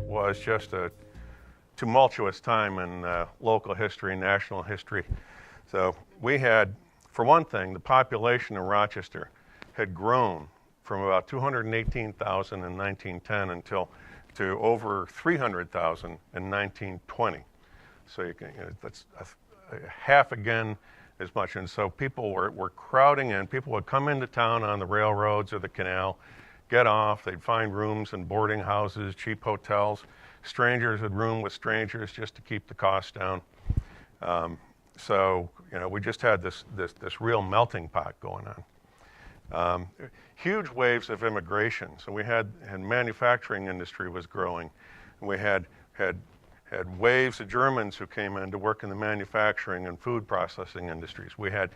was just a tumultuous time in local history, national history. So we had, for one thing, the population in Rochester had grown from about 218,000 in 1910 to over 300,000 in 1920. So that's half again as much. And so people were crowding in. People would come into town on the railroads or the canal, get off. They'd find rooms in boarding houses, cheap hotels. Strangers would room with strangers just to keep the costs down. So we just had this real melting pot going on. Huge waves of immigration. So we had manufacturing industry was growing. We had waves of Germans who came in to work in the manufacturing and food processing industries. We had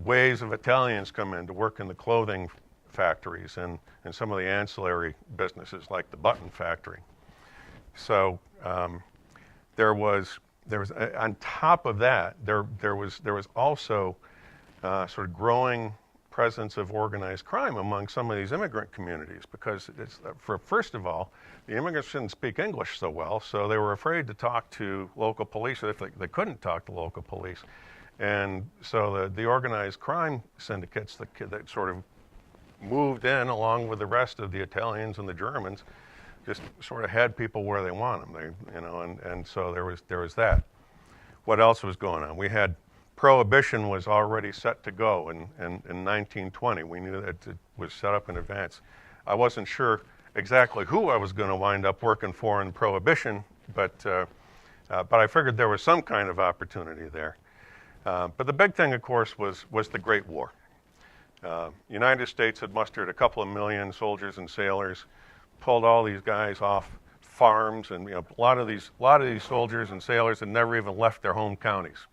waves of Italians come in to work in the clothing factories and some of the ancillary businesses like the button factory. So there was on top of that there was also sort of growing presence of organized crime among some of these immigrant communities, because first of all, the immigrants didn't speak English so well, so they were afraid to talk to local police, or if they couldn't talk to local police. And so the organized crime syndicates that sort of moved in along with the rest of the Italians and the Germans just sort of had people where they want them. And so there was that. What else was going on? We had Prohibition was already set to go in 1920. We knew that it was set up in advance. I wasn't sure exactly who I was going to wind up working for in Prohibition, but I figured there was some kind of opportunity there. But the big thing, of course, was the Great War. United States had mustered a couple of million soldiers and sailors, pulled all these guys off farms, and a lot of these soldiers and sailors had never even left their home counties.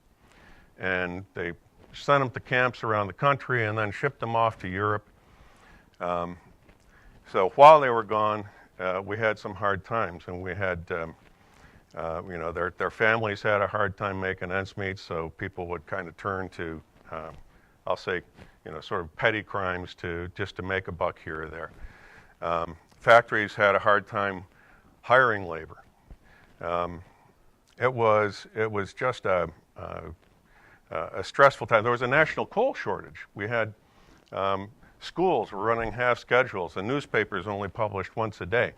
And they sent them to camps around the country and then shipped them off to Europe. So while they were gone, we had some hard times, and we had, their families had a hard time making ends meet, so people would kind of turn to, I'll say, sort of petty crimes just to make a buck here or there. Factories had a hard time hiring labor. It was just a stressful time. There was a national coal shortage. We had schools were running half schedules, and newspapers only published once a day.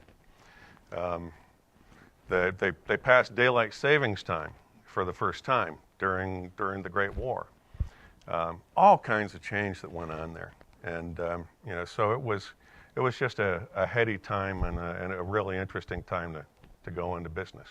They passed daylight savings time for the first time during the Great War. All kinds of change that went on there, and so it was just a heady time and a really interesting time to go into business.